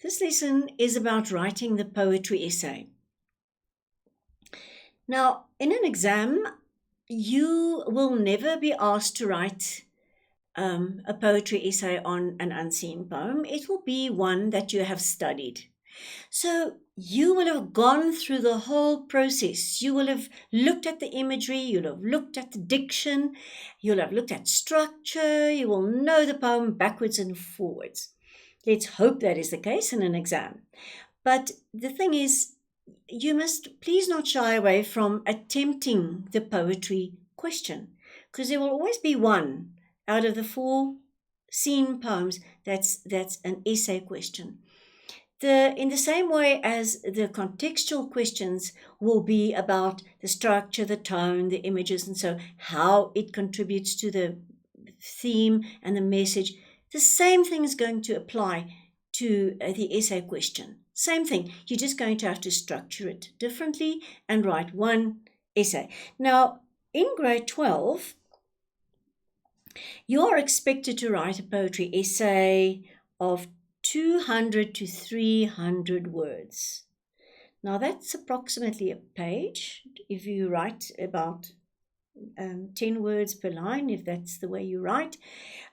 This lesson is about writing the poetry essay. Now, in an exam, you will never be asked to write a poetry essay on an unseen poem. It will be one that you have studied. So you will have gone through the whole process. You will have looked at the imagery, you'll have looked at the diction, you'll have looked at structure, you will know the poem backwards and forwards. Let's hope that is the case in an exam. But the thing is, you must please not shy away from attempting the poetry question, because there will always be one out of the 4 scene poems that's an essay question. In the same way as the contextual questions will be about the structure, the tone, the images, and so how it contributes to the theme and the message, the same thing is going to apply to the essay question. Same thing. You're just going to have to structure it differently and write one essay. Now, in grade 12, you are expected to write a poetry essay of 200 to 300 words. Now, that's approximately a page if you write about 10 words per line, if that's the way you write.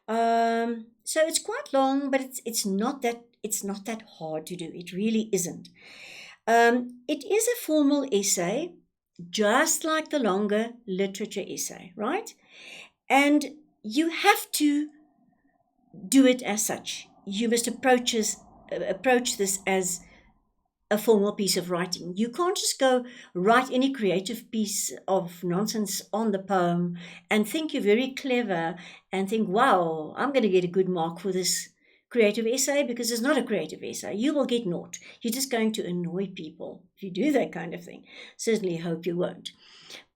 So it's quite long, but it's not that hard to do. It really isn't. It is a formal essay, just like the longer literature essay, right? And you have to do it as such. You must approach this as a formal piece of writing. You can't just go write any creative piece of nonsense on the poem and think you're very clever and think, wow, I'm going to get a good mark for this creative essay, because it's not a creative essay. You will get naught. You're just going to annoy people if you do that kind of thing. Certainly hope you won't.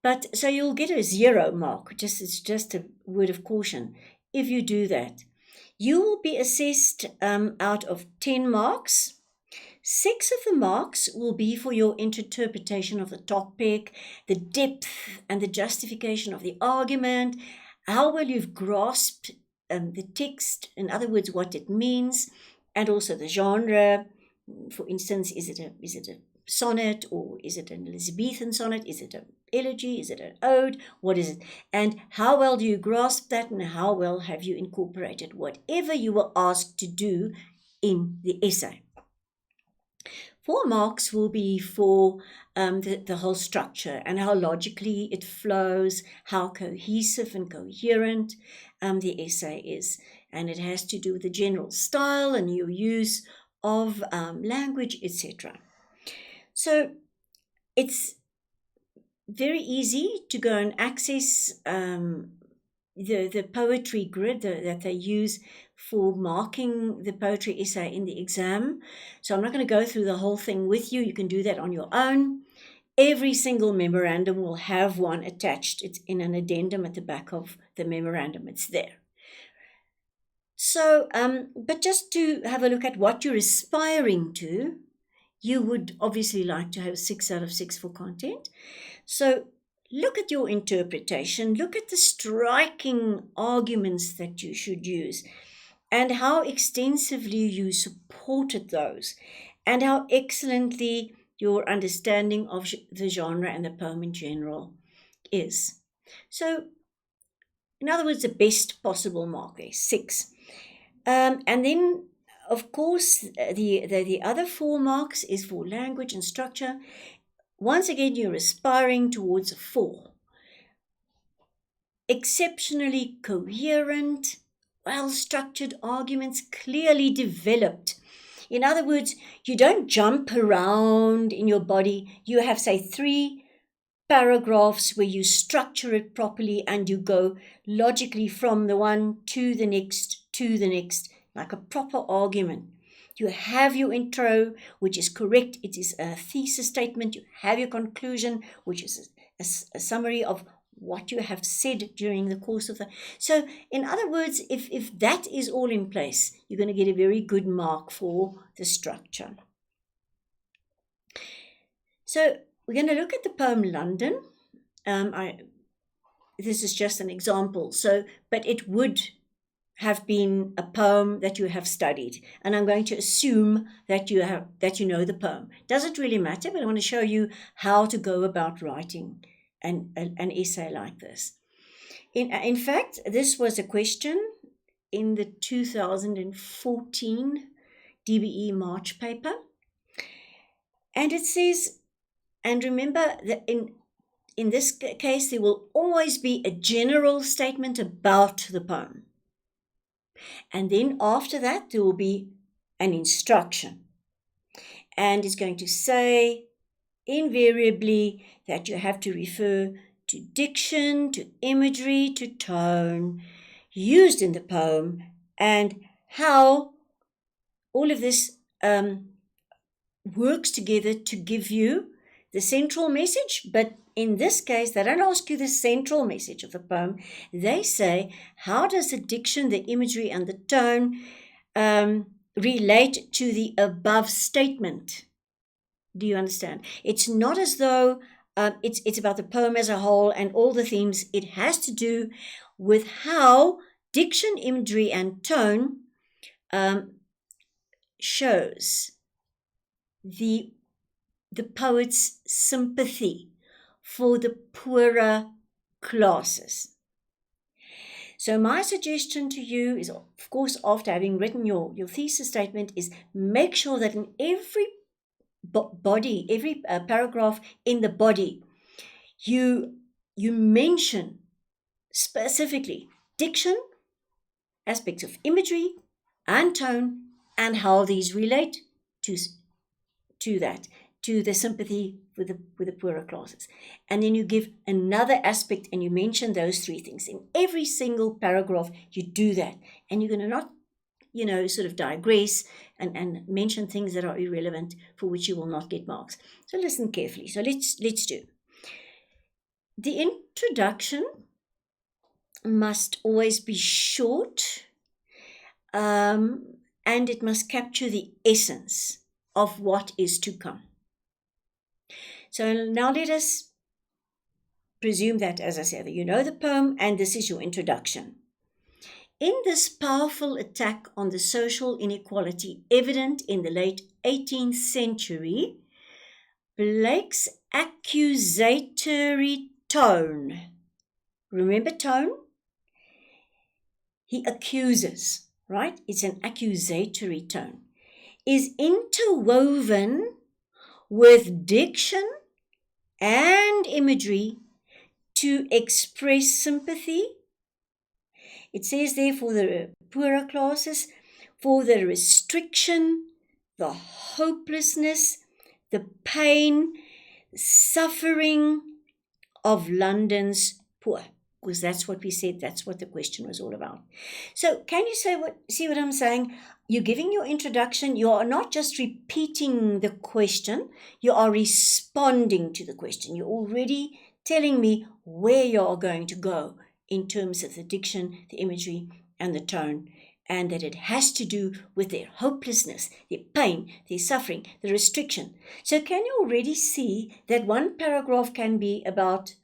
But so you'll get a 0 mark. It's just a word of caution if you do that. You will be assessed out of 10 marks. 6 of the marks will be for your interpretation of the topic, the depth and the justification of the argument, how well you've grasped the text, in other words, what it means, and also the genre. For instance, is it a sonnet, or is it an Elizabethan sonnet? Is it an elegy? Is it an ode? What is it? And how well do you grasp that, and how well have you incorporated whatever you were asked to do in the essay? 4 marks will be for the whole structure and how logically it flows, how cohesive and coherent the essay is. And it has to do with the general style and your use of language, etc. So it's very easy to go and access the poetry grid that they use for marking the poetry essay in the exam. So I'm not going to go through the whole thing with you. You can do that on your own. Every single memorandum will have one attached. It's in an addendum at the back of the memorandum. It's there. So, but just to have a look at what you're aspiring to, you would obviously like to have 6 out of 6 for content. So look at your interpretation, look at the striking arguments that you should use, and how extensively you supported those, and how excellently your understanding of the genre and the poem in general is. So, in other words, the best possible mark there, 6. And then, of course, the other 4 marks is for language and structure. Once again, you're aspiring towards a 4. Exceptionally coherent, well-structured arguments, clearly developed. In other words, you don't jump around in your body. You have, say, 3 paragraphs where you structure it properly and you go logically from the one to the next, like a proper argument. You have your intro, which is correct. It is a thesis statement. You have your conclusion, which is a summary of what you have said during the course of the... So, in other words, if that is all in place, you're going to get a very good mark for the structure. So, we're going to look at the poem London. This is just an example. So, but it would have been a poem that you have studied, and I'm going to assume that you know the poem. Doesn't really matter, but I want to show you how to go about writing an essay like this. In fact, this was a question in the 2014 DBE March paper, and it says, and remember that in this case there will always be a general statement about the poem. And then after that, there will be an instruction. And it's going to say invariably that you have to refer to diction, to imagery, to tone used in the poem, and how all of this works together to give you the central message. But in this case, they don't ask you the central message of the poem. They say, how does the diction, the imagery, and the tone relate to the above statement? Do you understand? It's not as though it's about the poem as a whole and all the themes. It has to do with how diction, imagery, and tone shows the poet's sympathy for the poorer classes. So my suggestion to you is, of course, after having written your thesis statement, is make sure that in every body, every paragraph in the body, you mention specifically diction, aspects of imagery and tone, and how these relate to that, to the sympathy with the poorer classes. And then you give another aspect and you mention those three things. In every single paragraph, you do that. And you're going to not, sort of digress and mention things that are irrelevant, for which you will not get marks. So listen carefully. So let's do. The introduction must always be short, and it must capture the essence of what is to come. So now let us presume that, as I said, you know the poem and this is your introduction. In this powerful attack on the social inequality evident in the late 18th century, Blake's accusatory tone, remember tone? He accuses, right? It's an accusatory tone, is interwoven with diction and imagery to express sympathy. It says there, for the poorer classes, for the restriction, the hopelessness, the pain, suffering of London's poor. Because that's what we said, that's what the question was all about. So can you see what I'm saying? You're giving your introduction, you are not just repeating the question, you are responding to the question. You're already telling me where you are going to go in terms of the diction, the imagery, and the tone, and that it has to do with their hopelessness, their pain, their suffering, the restriction. So can you already see that one paragraph can be about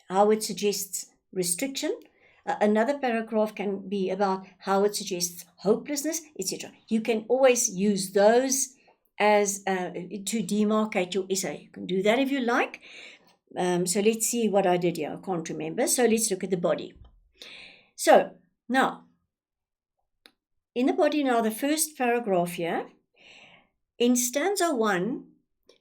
how it suggests restriction, another paragraph can be about how it suggests hopelessness, etc. You can always use those as to demarcate your essay. You can do that if you like. So let's see what I did here. I can't remember. So let's look at the body. So now, in the body now, the first paragraph here, in stanza 1,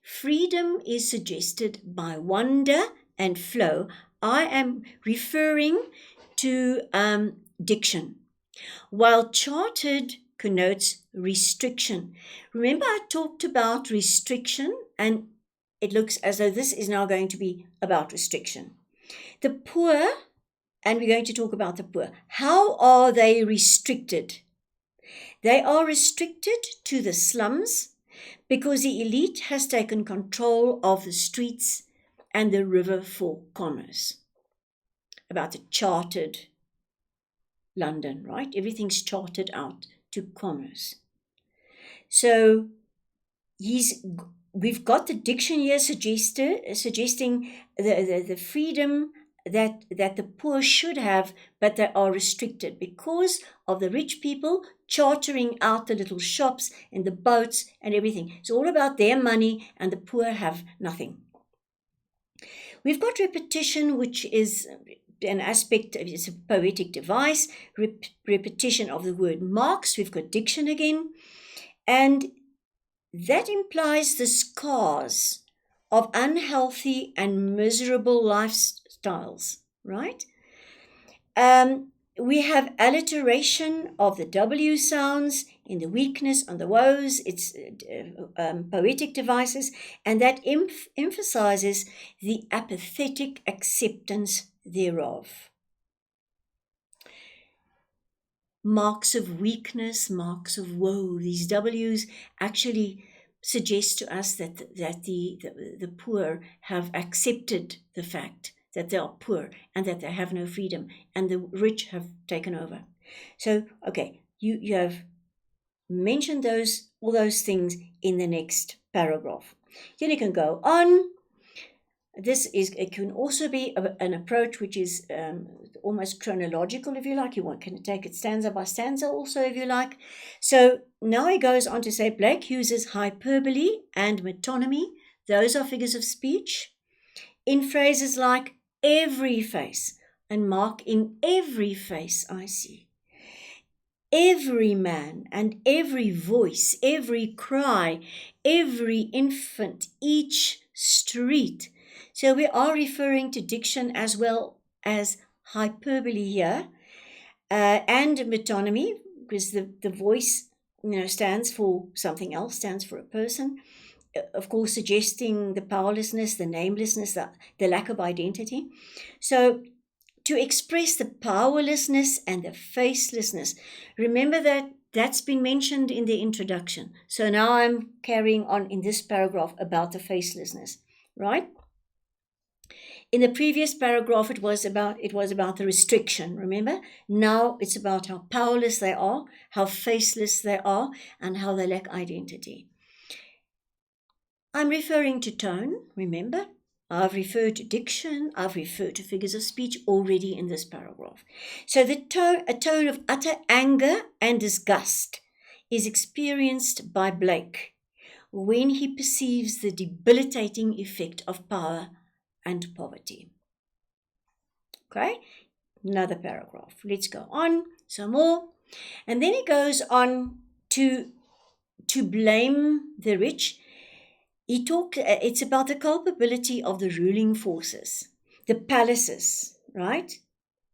freedom is suggested by wonder and flow. I am referring to diction, while charted connotes restriction. Remember I talked about restriction, and it looks as though this is now going to be about restriction. The poor, and we're going to talk about the poor. How are they restricted? They are restricted to the slums because the elite has taken control of the streets and the river for commerce. About the chartered London, right? Everything's chartered out to commerce. So we've got the diction here suggesting the freedom that the poor should have, but they are restricted because of the rich people chartering out the little shops and the boats and everything. It's all about their money, and the poor have nothing. We've got repetition, which is an aspect, it's a poetic device, repetition of the word marks. We've got diction again, and that implies the scars of unhealthy and miserable lifestyles, right? We have alliteration of the W sounds in the weakness and the woes. It's poetic devices, and that emphasizes the apathetic acceptance thereof. Marks of weakness, marks of woe. These W's actually suggest to us that the poor have accepted the fact that they are poor and that they have no freedom, and the rich have taken over. So, okay, you have mentioned all those things in the next paragraph. Then you can go on. It can also be an approach which is almost chronological, if you like. You can take it stanza by stanza also, if you like. So now he goes on to say Blake uses hyperbole and metonymy. Those are figures of speech in phrases like every face, and mark in every face I see. Every man and every voice, every cry, every infant, each street. So we are referring to diction as well as hyperbole here, and metonymy, because the voice, stands for something else, stands for a person. Of course, suggesting the powerlessness, the namelessness, the lack of identity. So to express the powerlessness and the facelessness. Remember that's been mentioned in the introduction. So now I'm carrying on in this paragraph about the facelessness, right? In the previous paragraph, it was about the restriction, remember? Now it's about how powerless they are, how faceless they are, and how they lack identity. I'm referring to tone, remember? I've referred to diction, I've referred to figures of speech already in this paragraph. So a tone of utter anger and disgust is experienced by Blake when he perceives the debilitating effect of power and poverty. Okay, another paragraph. Let's go on, some more. And then he goes on to blame the rich. It's about the culpability of the ruling forces, the palaces, right?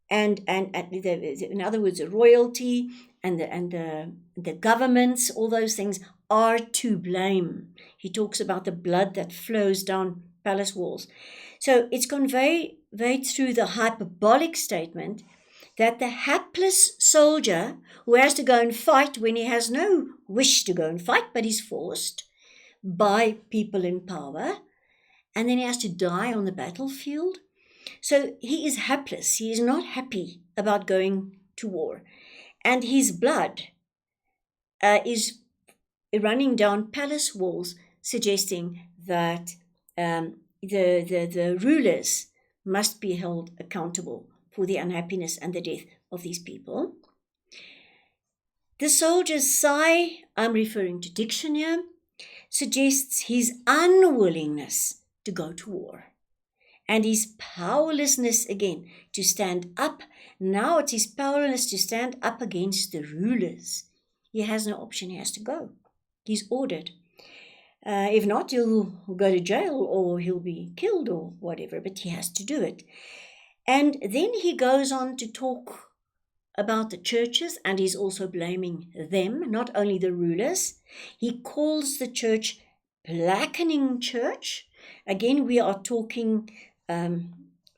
And in other words, the royalty and the governments, all those things are to blame. He talks about the blood that flows down palace walls. So it's conveyed through the hyperbolic statement that the hapless soldier who has to go and fight when he has no wish to go and fight, but he's forced by people in power, and then he has to die on the battlefield. So he is hapless. He is not happy about going to war. And his blood is running down palace walls, suggesting that the rulers must be held accountable for the unhappiness and the death of these people. The soldier's sigh, I'm referring to diction here, suggests his unwillingness to go to war and his powerlessness again to stand up. Now it's his powerlessness to stand up against the rulers. He has no option, he has to go. He's ordered. If not, he'll go to jail or he'll be killed or whatever, but he has to do it. And then he goes on to talk about the churches, and he's also blaming them, not only the rulers. He calls the church blackening church. Again, we are talking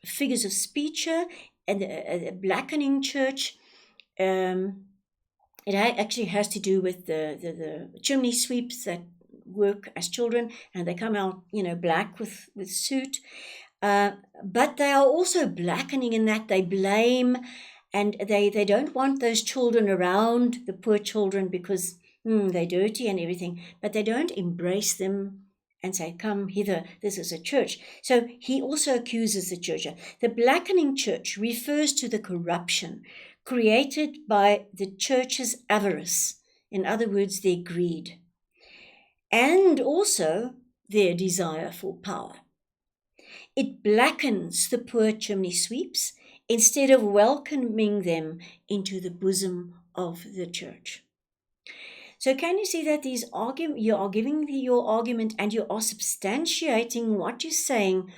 figures of speech here, and a blackening church. It actually has to do with the chimney sweeps that work as children, and they come out, black with soot. But they are also blackening in that they blame. And they don't want those children around, the poor children, because they're dirty and everything. But they don't embrace them and say, come hither, this is a church. So he also accuses the church. The blackening church refers to the corruption created by the church's avarice, in other words, their greed, and also their desire for power. It blackens the poor chimney sweeps instead of welcoming them into the bosom of the church. So can you see that you are giving your argument and you are substantiating what you're saying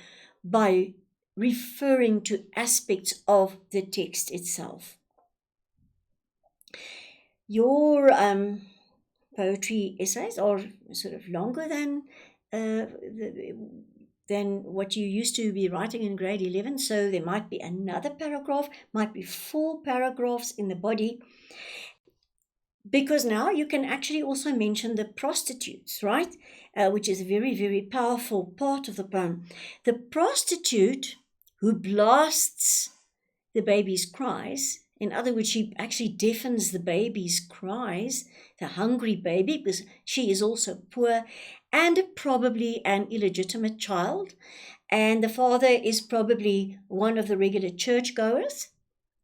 by referring to aspects of the text itself? Your poetry essays are sort of longer than what you used to be writing in grade 11. So there might be another paragraph, might be 4 paragraphs in the body. Because now you can actually also mention the prostitutes, right? Which is a very, very powerful part of the poem. The prostitute who blasts the baby's cries, in other words, she actually deafens the baby's cries, the hungry baby, because she is also poor and probably an illegitimate child. And the father is probably one of the regular churchgoers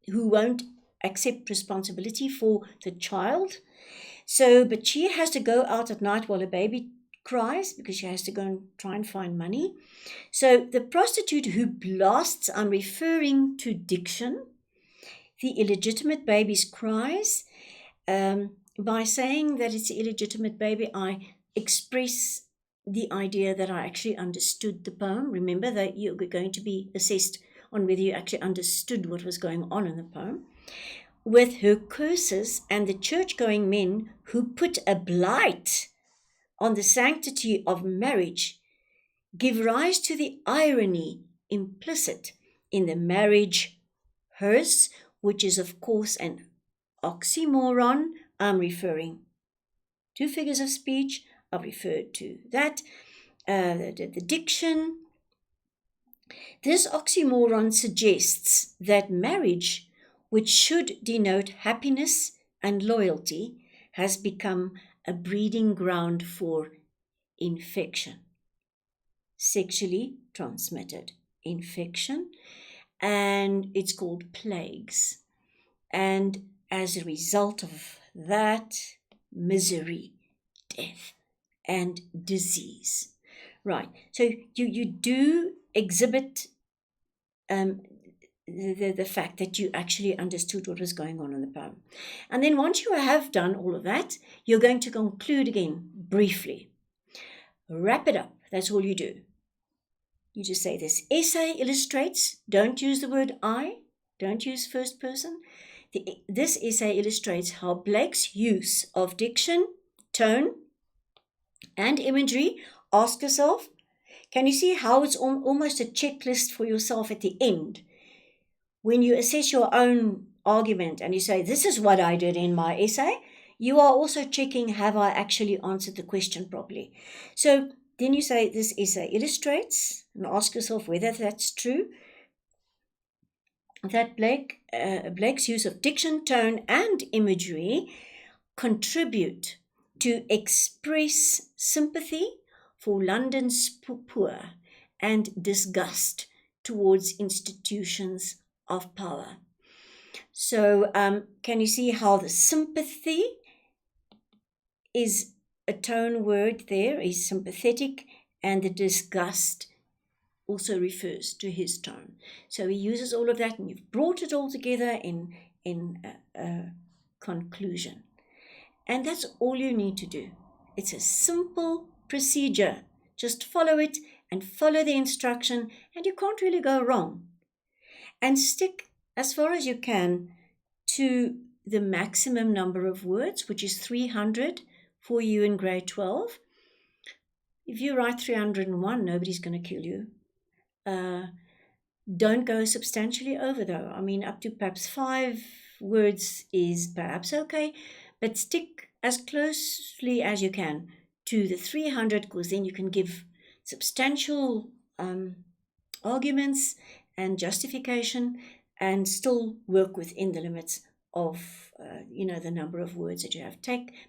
who won't accept responsibility for the child. So, but she has to go out at night while a baby cries because she has to go and try and find money. So the prostitute who blasts, I'm referring to diction, the illegitimate baby's cries. By saying that it's an illegitimate baby, I express the idea that I actually understood the poem. Remember that you're going to be assessed on whether you actually understood what was going on in the poem. With her curses and the church-going men who put a blight on the sanctity of marriage give rise to the irony implicit in the marriage hearse, which is of course an oxymoron. I'm referring to figures of speech. I've referred to that, the diction. This oxymoron suggests that marriage, which should denote happiness and loyalty, has become a breeding ground for infection, sexually transmitted infection, and it's called plagues. And as a result of that, misery, death, and disease. Right, so you do exhibit the fact that you actually understood what was going on in the poem. And then once you have done all of that, you're going to conclude again briefly. Wrap it up. That's all you do. You just say this essay illustrates, don't use the word I, don't use first person. This essay illustrates how Blake's use of diction, tone, and imagery, ask yourself, can you see how it's almost a checklist for yourself at the end? When you assess your own argument and you say, this is what I did in my essay, you are also checking, have I actually answered the question properly? So then you say, this essay illustrates, and ask yourself whether that's true, that Blake's use of diction, tone, and imagery contribute to express sympathy for London's poor and disgust towards institutions of power. So can you see how the sympathy is a tone word there, is sympathetic, and the disgust also refers to his tone. So he uses all of that, and you've brought it all together in a conclusion. And that's all you need to do. It's a simple procedure. Just follow it and follow the instruction, and you can't really go wrong. And stick as far as you can to the maximum number of words, which is 300 for you in grade 12. If you write 301, nobody's going to kill you. Don't go substantially over, though. I mean, up to perhaps 5 words is perhaps okay, but stick as closely as you can to the 300, because then you can give substantial arguments and justification and still work within the limits of the number of words that you have.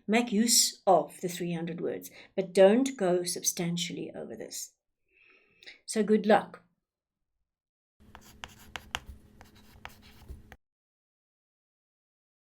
Make use of the 300 words, but don't go substantially over this. So good luck.